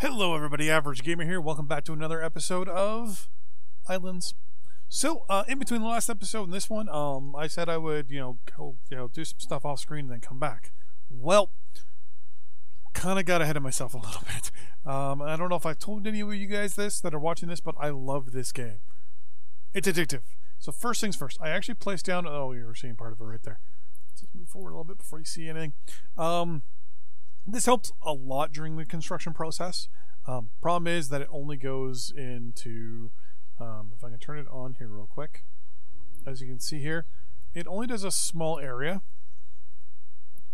Hello everybody, Average Gamer here. Welcome back to another episode of YLands. So, in between the last episode and this one, I said I would, go, do some stuff off screen and then come back. Well, kind of got ahead of myself a little bit. I don't know if I've told any of you guys this that are watching this, but I love this game. It's addictive. So first things first, I actually placed down, oh, you were seeing part of it right there. Let's just move forward a little bit before you see anything. This helps a lot during the construction process. Problem is that it only goes into, if I can turn it on here real quick, as you can see here, it only does a small area.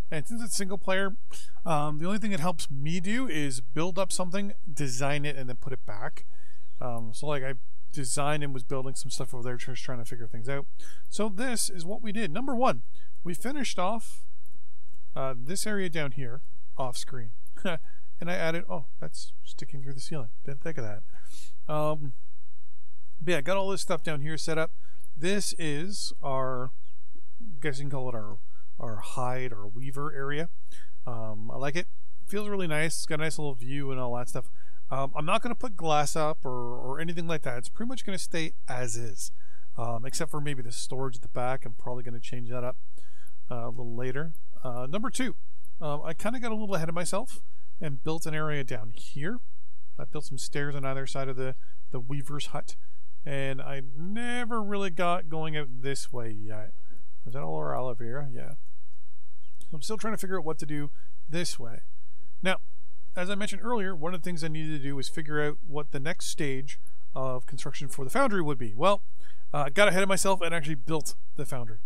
And since it's single player, the only thing it helps me do is build up something, design it, and then put it back. So like I designed and was building some stuff over there, just trying to figure things out. So this is what we did. Number one, we finished off this area down here off screen. And I added, oh, that's sticking through the ceiling. Didn't think of that. But yeah, got all this stuff down here set up. This is our, I guess you can call it our hide or weaver area. I like it. Feels really nice. It's got a nice little view and all that stuff. I'm not going to put glass up or anything like that. It's pretty much going to stay as is, except for maybe the storage at the back. I'm probably going to change that up a little later. Number two, I kind of got a little ahead of myself and built an area down here. I built some stairs on either side of the weaver's hut, and I never really got going out this way yet. Is that all our aloe vera? Yeah. So I'm still trying to figure out what to do this way. Now, as I mentioned earlier, one of the things I needed to do was figure out what the next stage of construction for the foundry would be. Well, I got ahead of myself and actually built the foundry.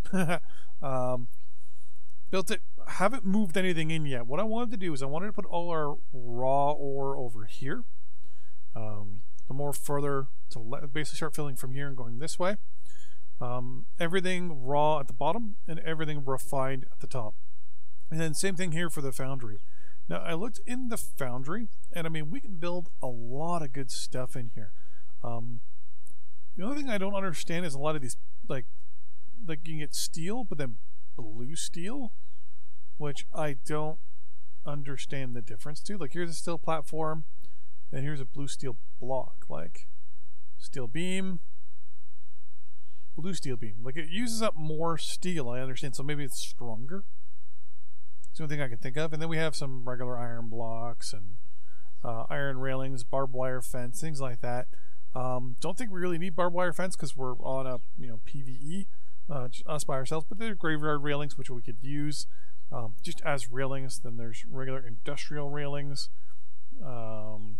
Built it, haven't moved anything in yet. What I wanted to do is I wanted to put all our raw ore over here. The more further to basically start filling from here and going this way. Everything raw at the bottom and everything refined at the top. And then same thing here for the foundry. Now I looked in the foundry, and I mean we can build a lot of good stuff in here. The only thing I don't understand is a lot of these like you can get steel, but then blue steel, which I don't understand the difference to. Like here's a steel platform, and here's a blue steel block. Like steel beam, blue steel beam. Like it uses up more steel, I understand, so maybe it's stronger. It's the only thing I can think of. And then we have some regular iron blocks and iron railings, barbed wire fence, things like that. Don't think we really need barbed wire fence because we're on a PVE, just us by ourselves. But they're graveyard railings which we could use just as railings. Then there's regular industrial railings. Some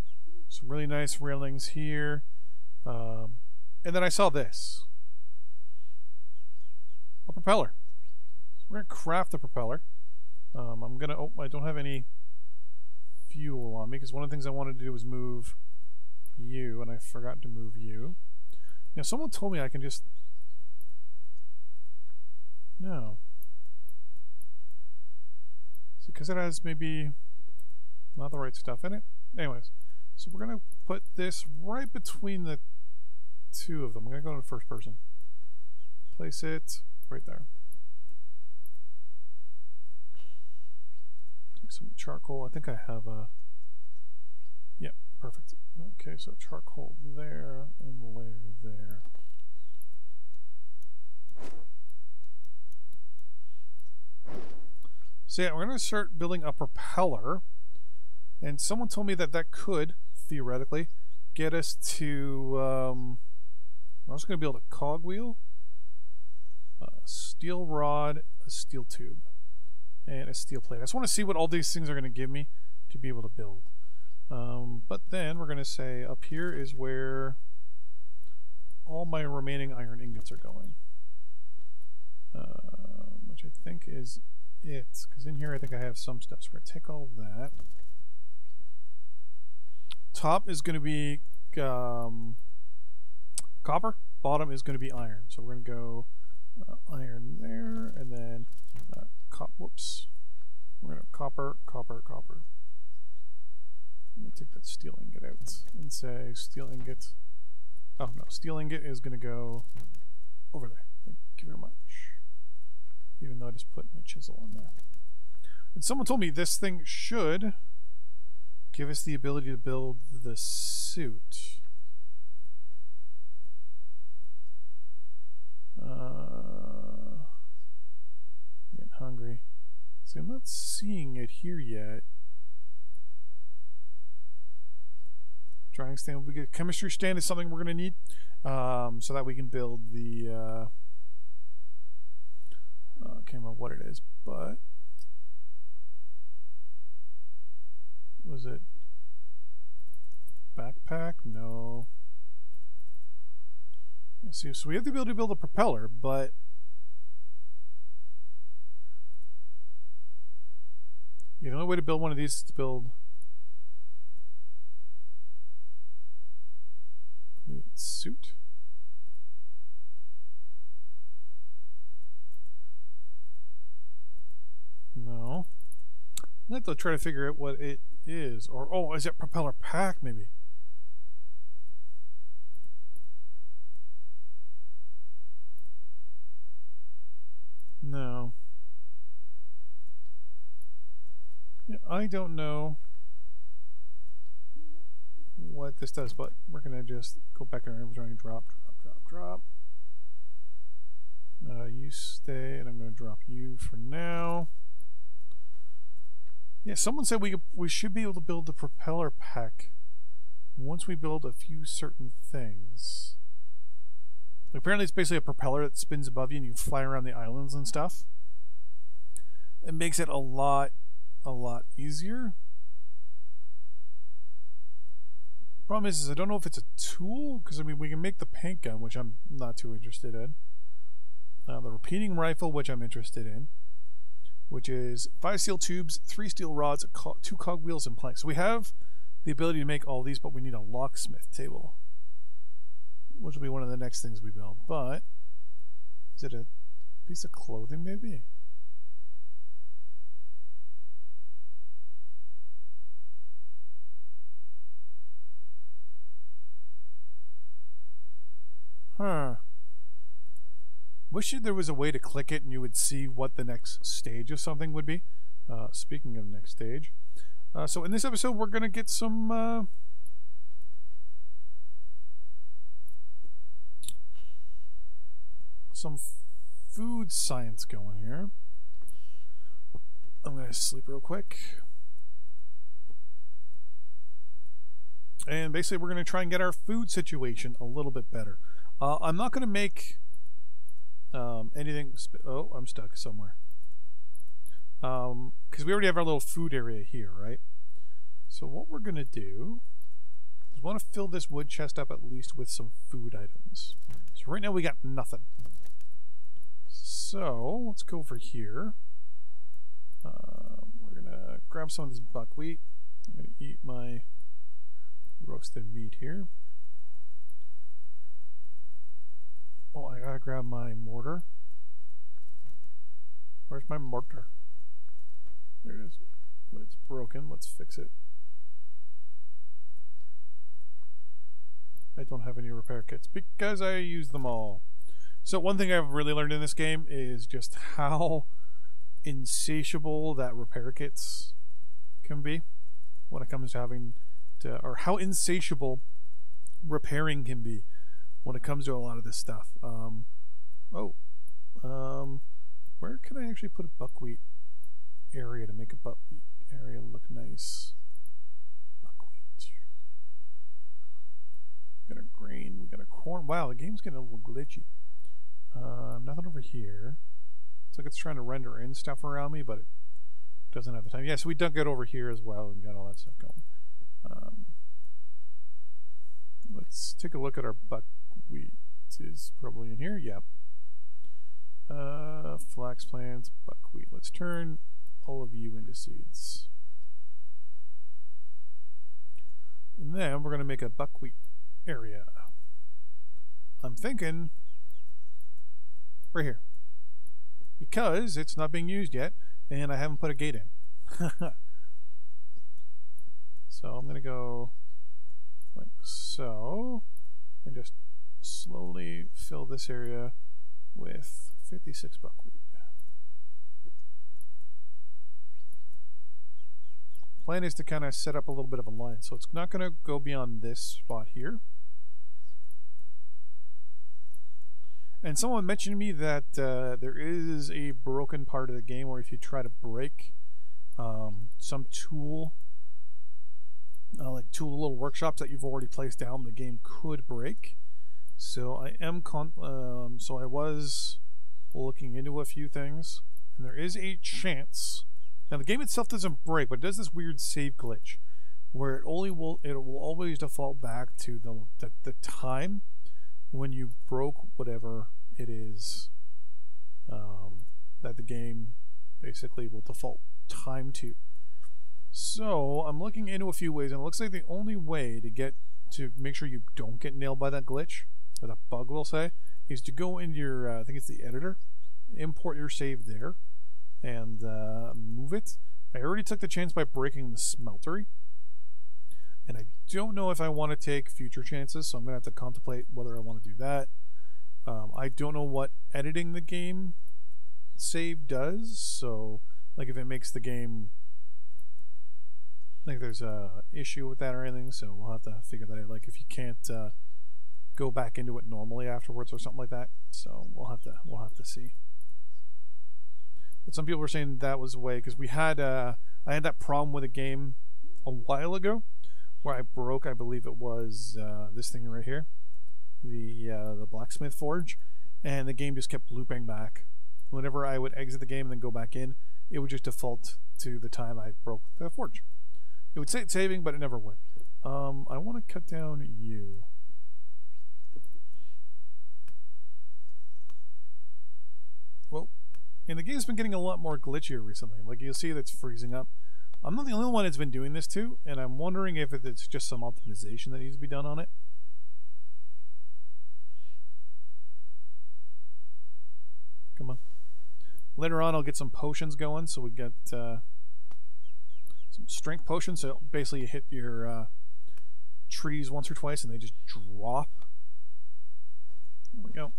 really nice railings here. And then I saw this. A propeller. So we're going to craft the propeller. I'm going to... Oh, I don't have any fuel on me because one of the things I wanted to do was move you, and I forgot to move you. Now, someone told me I can just... No. Is it because it has maybe not the right stuff in it? Anyways, so we're going to put this right between the two of them. I'm going to go to the first person. Place it right there. Take some charcoal. I think I have a... Yep, perfect. Okay, so charcoal there and layer there. So yeah, we're going to start building a propeller. And someone told me that that could, theoretically, get us to... we're also going to build a cogwheel, a steel rod, a steel tube, and a steel plate. I just want to see what all these things are going to give me to be able to build. But then we're going to say up here is where all my remaining iron ingots are going. Which I think is it. Because in here I think I have some stuff. So we're going to take all that. Top is going to be copper. Bottom is going to be iron. So we're going to go iron there, and then whoops. We're going to copper, copper, copper. I'm going to take that steel ingot out and say steel ingot. Oh no, steel ingot is going to go over there. Thank you very much. Even though I just put my chisel on there. And someone told me this thing should give us the ability to build the suit. Getting hungry. See, I'm not seeing it here yet. Drying stand. We get chemistry stand is something we're going to need, so that we can build the. I can't remember what it is, but was it backpack? No. Yeah, see, so we have the ability to build a propeller, but yeah, the only way to build one of these is to build a suit. No. I have to try to figure out what it is. Or, oh, is it propeller pack, maybe? No. Yeah, I don't know what this does, but we're going to just go back in our inventory and drop. You stay, and I'm going to drop you for now. Yeah, someone said we should be able to build the propeller pack once we build a few certain things. Apparently it's basically a propeller that spins above you and you can fly around the islands and stuff. It makes it a lot easier. Problem is I don't know if it's a tool, because I mean we can make the paint gun, which I'm not too interested in. The repeating rifle, which I'm interested in, which is 5 steel tubes, 3 steel rods, 2 cog wheels, and planks. So we have the ability to make all these, but we need a locksmith table, which will be one of the next things we build. But is it a piece of clothing, maybe? Huh. Wish there was a way to click it and you would see what the next stage of something would be. Speaking of next stage, so in this episode we're gonna get some food science going here. I'm gonna sleep real quick, and basically we're gonna try and get our food situation a little bit better. I'm not gonna make anything. Oh, I'm stuck somewhere. Because we already have our little food area here, right? So what we're gonna do is we want to fill this wood chest up at least with some food items. So right now we got nothing. So let's go over here. We're gonna grab some of this buckwheat. I'm gonna eat my roasted meat here. Oh, I gotta grab my mortar. Where's my mortar? There it is. But it's broken. Let's fix it. I don't have any repair kits because I use them all. So one thing I've really learned in this game is just how insatiable that repair kits can be when it comes to having to, or how insatiable repairing can be when it comes to a lot of this stuff. Where can I actually put a buckwheat area to make a buckwheat area look nice? Buckwheat. We got our grain, we got our corn. Wow, the game's getting a little glitchy. Nothing over here. It's like it's trying to render in stuff around me, but it doesn't have the time. Yeah, so we dug it over here as well and got all that stuff going. Let's take a look at our buckwheat. Is probably in here. Yep. Flax plants, buckwheat. Let's turn all of you into seeds. And then we're going to make a buckwheat area. I'm thinking right here, because it's not being used yet and I haven't put a gate in. So I'm going to go like so and just slowly fill this area with 56 buckwheat. plan is to kind of set up a little bit of a line. So it's not going to go beyond this spot here. And someone mentioned to me that there is a broken part of the game where if you try to break some tool, like tool little workshops that you've already placed down, the game could break. So I am so I was looking into a few things, and there is a chance. Now the game itself doesn't break, but it does this weird save glitch where it will always default back to the time when you broke whatever it is that the game basically will default time to. So I'm looking into a few ways, and it looks like the only way to make sure you don't get nailed by that glitch, or that bug we'll say, is to go into your, I think it's the editor, import your save there, and move it. I already took the chance by breaking the smeltery, and I don't know if I want to take future chances, so I'm going to have to contemplate whether I want to do that. I don't know what editing the game save does, so like if it makes the game, like there's a issue with that or anything, so we'll have to figure that out. Like if you can't go back into it normally afterwards or something like that, so we'll have to see. But some people were saying that was a way, because we had I had that problem with a game a while ago where I broke, I believe it was this thing right here, the blacksmith forge, and the game just kept looping back. Whenever I would exit the game and then go back in, it would just default to the time I broke the forge. It would say it's saving, but it never would. I want to cut down you. Well, and the game's been getting a lot more glitchier recently. Like you'll see that's freezing up. I'm not the only one that's been doing this too, and I'm wondering if it's just some optimization that needs to be done on it. Come on. Later on I'll get some potions going, so we get some strength potions, so basically you hit your trees once or twice and they just drop. There we go.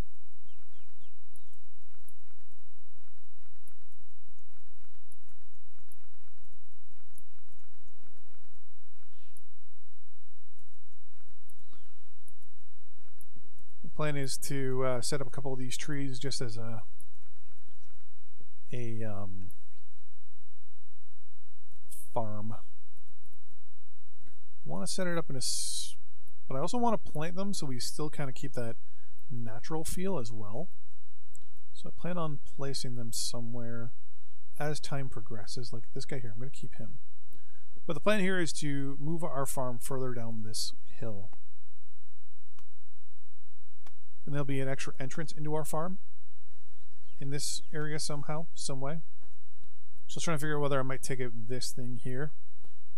The plan is to set up a couple of these trees just as a farm. I want to set it up in a, but I also want to plant them so we still kind of keep that natural feel as well. So I plan on placing them somewhere as time progresses, like this guy here. I'm going to keep him. But the plan here is to move our farm further down this hill. And there'll be an extra entrance into our farm in this area somehow, some way. So I was trying to figure out whether I might take out this thing here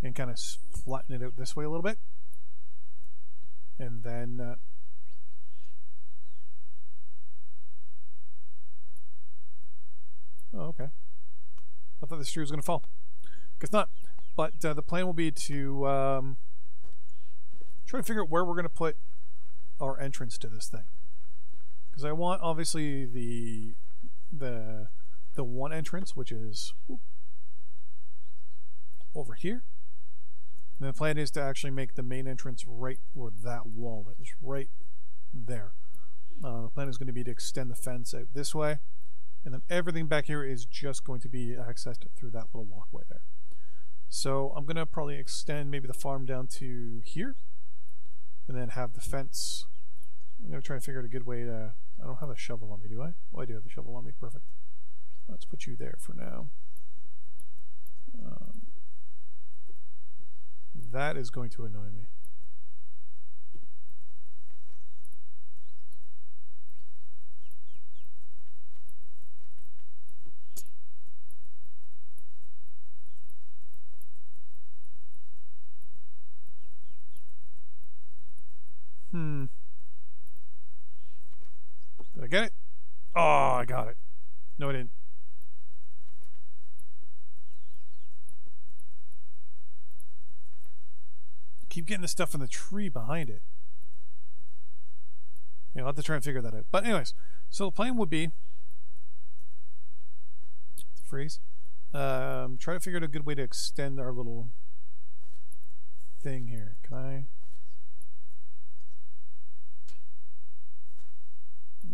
and kind of flatten it out this way a little bit. And then oh, okay. I thought this tree was going to fall. Guess not. But the plan will be to try to figure out where we're going to put our entrance to this thing. Because I want, obviously, the one entrance, which is over here. And the plan is to actually make the main entrance right where that wall is, right there. The plan is going to be to extend the fence out this way, and then everything back here is just going to be accessed through that little walkway there. So I'm going to probably extend maybe the farm down to here, and then have the fence. I'm going to try and figure out a good way to... I don't have a shovel on me, do I? Oh, I do have the shovel on me. Perfect. Let's put you there for now. That is going to annoy me. Did I get it? Oh, I got it. No, I didn't. Keep getting the stuff in the tree behind it. Yeah, I'll have to try and figure that out. But anyways, so the plan would be to freeze. Try to figure out a good way to extend our little Can I?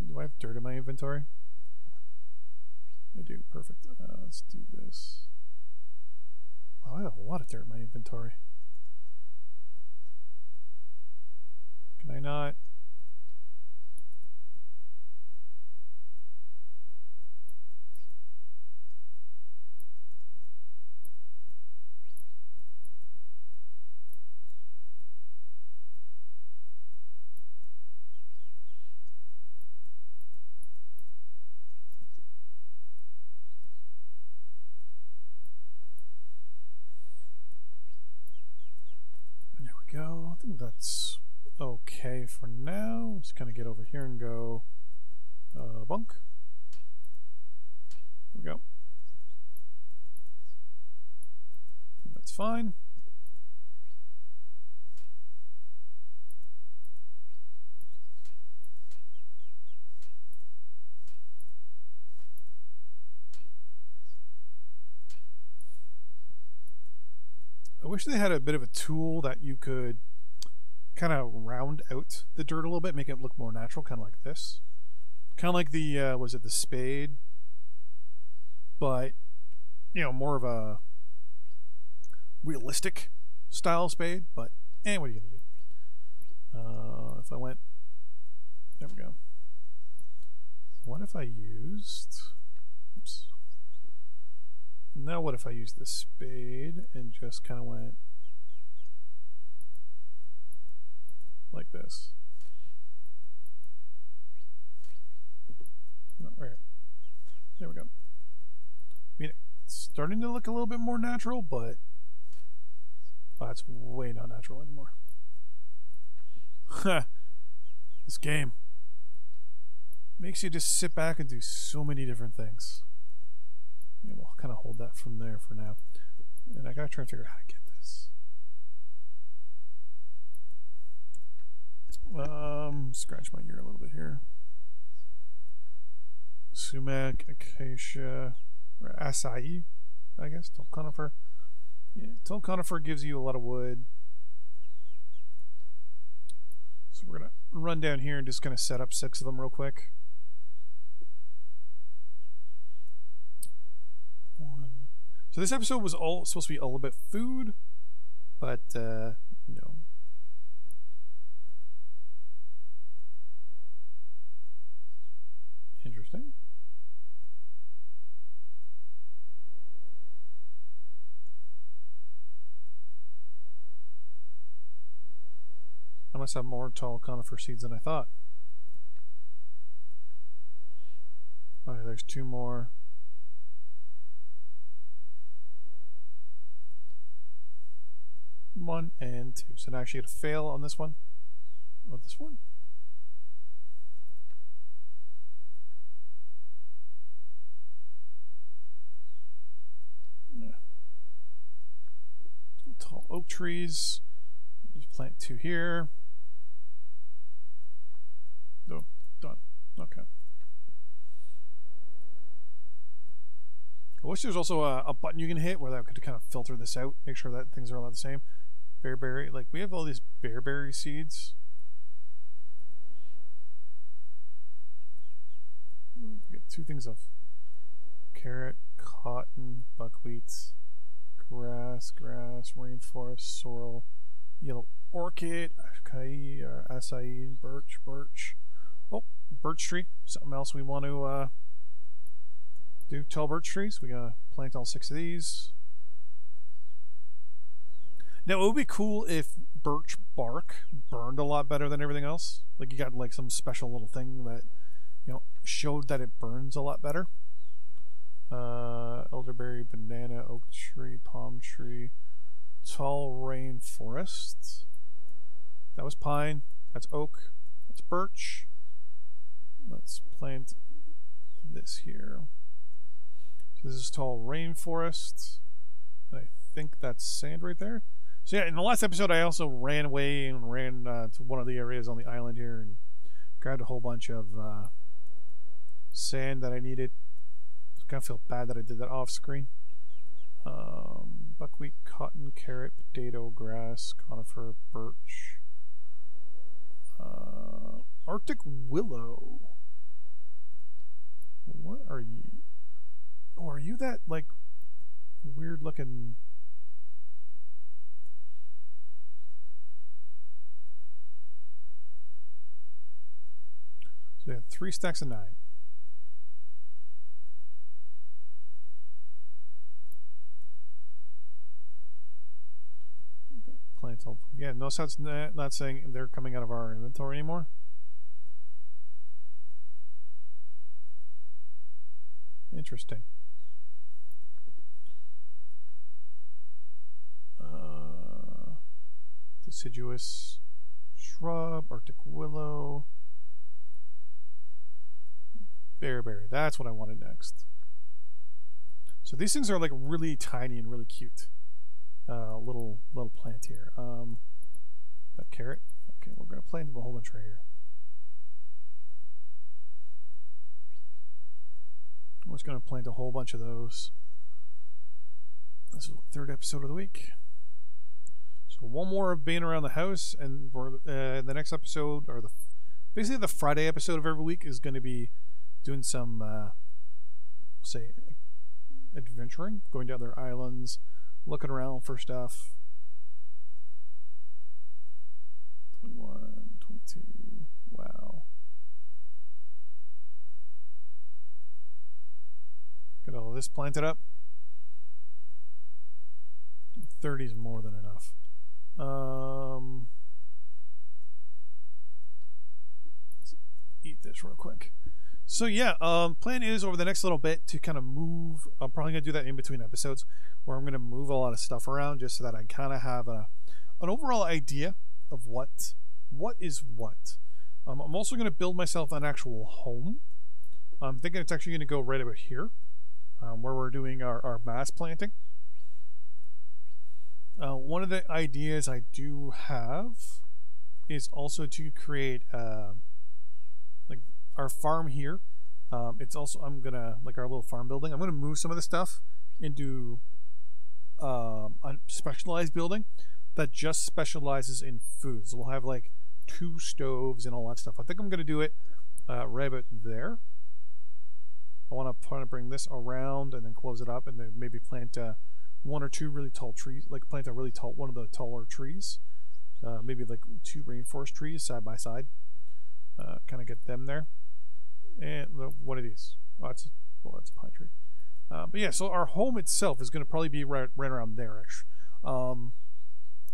Do I have dirt in my inventory? I do. Perfect. Let's do this. Wow, I have a lot of dirt in my inventory. Can I not? There we go. I think that's okay for now. Just kind of get over here and go bunk. There we go. I think that's fine. I wish they had a bit of a tool that you could kind of round out the dirt a little bit, make it look more natural, kind of like this. Kind of like the, was it the spade? But, you know, more of a realistic style spade. But, what are you going to do? If I went, there we go. What if I used, oops. Now what if I used the spade and just kind of went like this? No, right. There we go. I mean, it's starting to look a little bit more natural, but it's way not natural anymore. This game makes you just sit back and do so many different things. Yeah, we'll kind of hold that from there for now. And I gotta try and figure out how to get this. Scratch my ear a little bit here. Sumac, acacia, or acai, I guess. Tall conifer. Yeah, tall conifer gives you a lot of wood. So we're gonna run down here and just gonna set up 6 of them real quick. 1. So this episode was all supposed to be all about food, but no. Interesting. I must have more tall conifer seeds than I thought. Okay, there's 2 more. One and 2. So now I actually get a fail on this one. Or this one. Yeah. Tall oak trees. Just plant 2 here. Oh, done. Okay. I wish there was also a button you can hit where that could kind of filter this out, make sure that things are all the same. Bearberry, like we have all these bearberry seeds. We get 2 things of carrot, cotton, buckwheat, grass, rainforest, sorrel, yellow orchid, acai, birch. Oh, birch tree. Something else we want to do. Tall birch trees. We gotta plant all 6 of these. Now it would be cool if birch bark burned a lot better than everything else. Like you got like some special little thing that, you know, showed that it burns a lot better. Elderberry, banana, oak tree, palm tree, tall rainforest. That was pine. That's oak. That's birch. Let's plant this here. So this is tall rainforest. And I think that's sand right there. So yeah, in the last episode I also ran away and ran to one of the areas on the island here and grabbed a whole bunch of sand that I needed. I kind of feel bad that I did that off screen. buckwheat, cotton, carrot, potato, grass, conifer, birch, Arctic willow. What are you? Oh, are you that like weird looking? So yeah, 3 stacks of 9. Plant all. Yeah, notice how it's not saying they're coming out of our inventory anymore. Interesting. Deciduous shrub, Arctic willow, bearberry. That's what I wanted next. So these things are like really tiny and really cute. Little plant here. That carrot. Okay, we're gonna plant a whole bunch right here. We're just gonna plant a whole bunch of those. This is the 3rd episode of the week. So one more of being around the house, and the next episode, or basically the Friday episode of every week, is going to be doing some, say, adventuring, going to other islands, looking around for stuff. 21, 22, wow. Get all this planted up. 30 is more than enough. Let's eat this real quick. So yeah, plan is over the next little bit to kind of move. I'm probably gonna do that in between episodes, where I'm gonna move a lot of stuff around just so that I kind of have an overall idea of what is what. I'm also gonna build myself an actual home. I'm thinking it's actually gonna go right about here, where we're doing our mass planting. One of the ideas I do have is also to create like our farm here. It's also, I'm gonna, like our little farm building, I'm gonna move some of the stuff into a specialized building that just specializes in foods. We'll have like 2 stoves and all that stuff. I think I'm gonna do it right about there. I want to bring this around and then close it up, and then maybe plant 1 or 2 really tall trees, like plant a really tall, one of the taller trees, maybe like 2 rainforest trees side by side, kind of get them there. And what are these? Oh, that's a pine tree. But yeah, so our home itself is going to probably be right around there-ish. I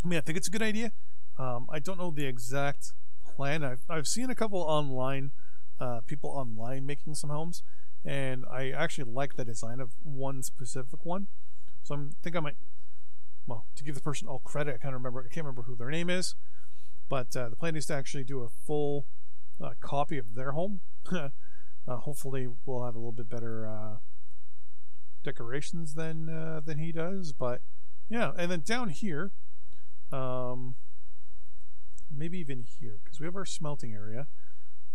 mean, I think it's a good idea. I don't know the exact plan. I've seen a couple online, people online making some homes, and I actually like the design of one specific one. So I think I might, well, to give the person all credit, I can't remember who their name is, but the plan is to actually do a full copy of their home. Hopefully we'll have a little bit better decorations than he does, but yeah. And then down here, maybe even here, because we have our smelting area.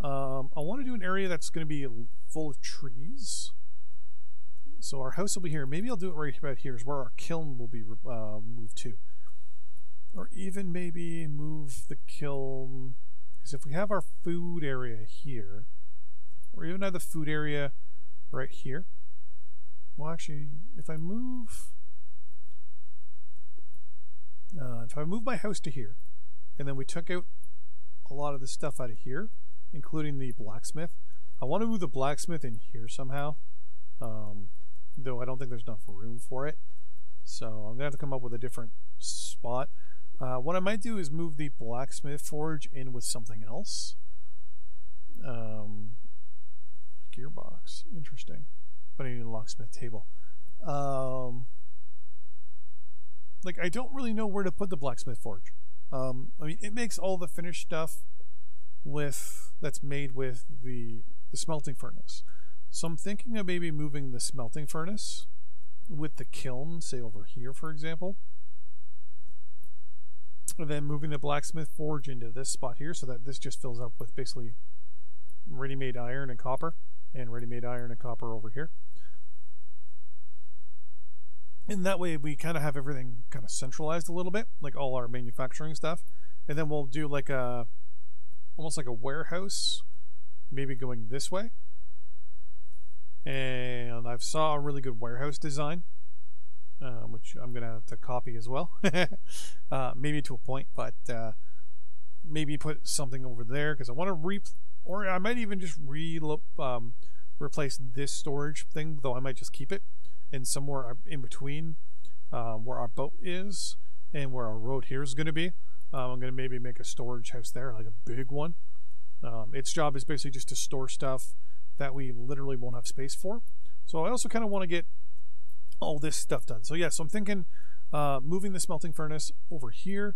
I want to do an area that's going to be full of trees. So our house will be here. Maybe I'll do it right about here, is where our kiln will be moved to. Or even maybe move the kiln, because if we have our food area here, or even have the food area right here. Well, actually, if I move my house to here, and then we took out a lot of the stuff out of here, including the blacksmith. I want to move the blacksmith in here somehow. Though I don't think there's enough room for it, so I'm gonna have to come up with a different spot. What I might do is move the blacksmith forge in with something else. Gearbox, interesting, but I need a locksmith table. Like, I don't really know where to put the blacksmith forge. I mean, it makes all the finished stuff that's made with the smelting furnace. So I'm thinking of maybe moving the smelting furnace with the kiln, say over here, for example. And then moving the blacksmith forge into this spot here, so that this just fills up with basically ready-made iron and copper, and ready-made iron and copper over here. And that way we kind of have everything kind of centralized a little bit, like all our manufacturing stuff. And then we'll do like almost like a warehouse, maybe going this way. And I've saw a really good warehouse design, which I'm gonna have to copy as well. Maybe to a point, but maybe put something over there because I want to or I might even just replace this storage thing, though I might just keep it. And somewhere in between where our boat is and where our road here is going to be, I'm going to maybe make a storage house there, like a big one. Its job is basically just to store stuff that we literally won't have space for. So I also kind of want to get all this stuff done. So yeah, so I'm thinking moving the smelting furnace over here,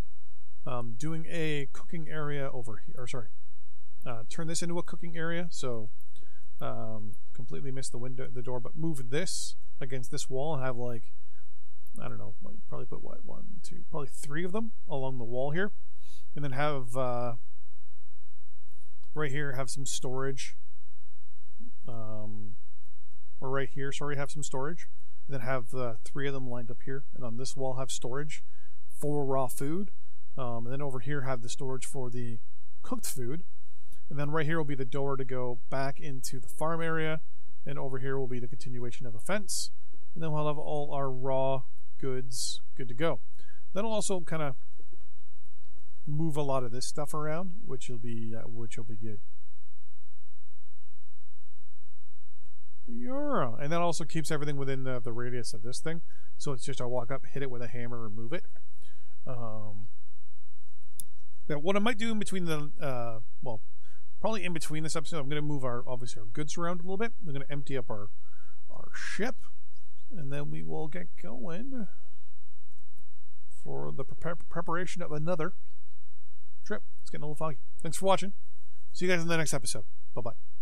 doing a cooking area over here, or sorry, turn this into a cooking area. So completely missed the door, but move this against this wall and have like, I don't know, probably put what, 1, 2, probably 3 of them along the wall here, and then have right here have some storage, or right here, sorry, have some storage, and then have 3 of them lined up here, and on this wall have storage for raw food, and then over here have the storage for the cooked food, and then right here will be the door to go back into the farm area. And over here will be the continuation of a fence. And then we'll have all our raw goods good to go. That'll also kind of move a lot of this stuff around, which will be good. Yeah. And that also keeps everything within the radius of this thing. So it's just I walk up, hit it with a hammer, and move it. Now what I might do in between the well, probably in between this episode, I'm going to move obviously our goods around a little bit. I'm going to empty up our ship, and then we will get going for the preparation of another trip. It's getting a little foggy. Thanks for watching. See you guys in the next episode. Bye-bye.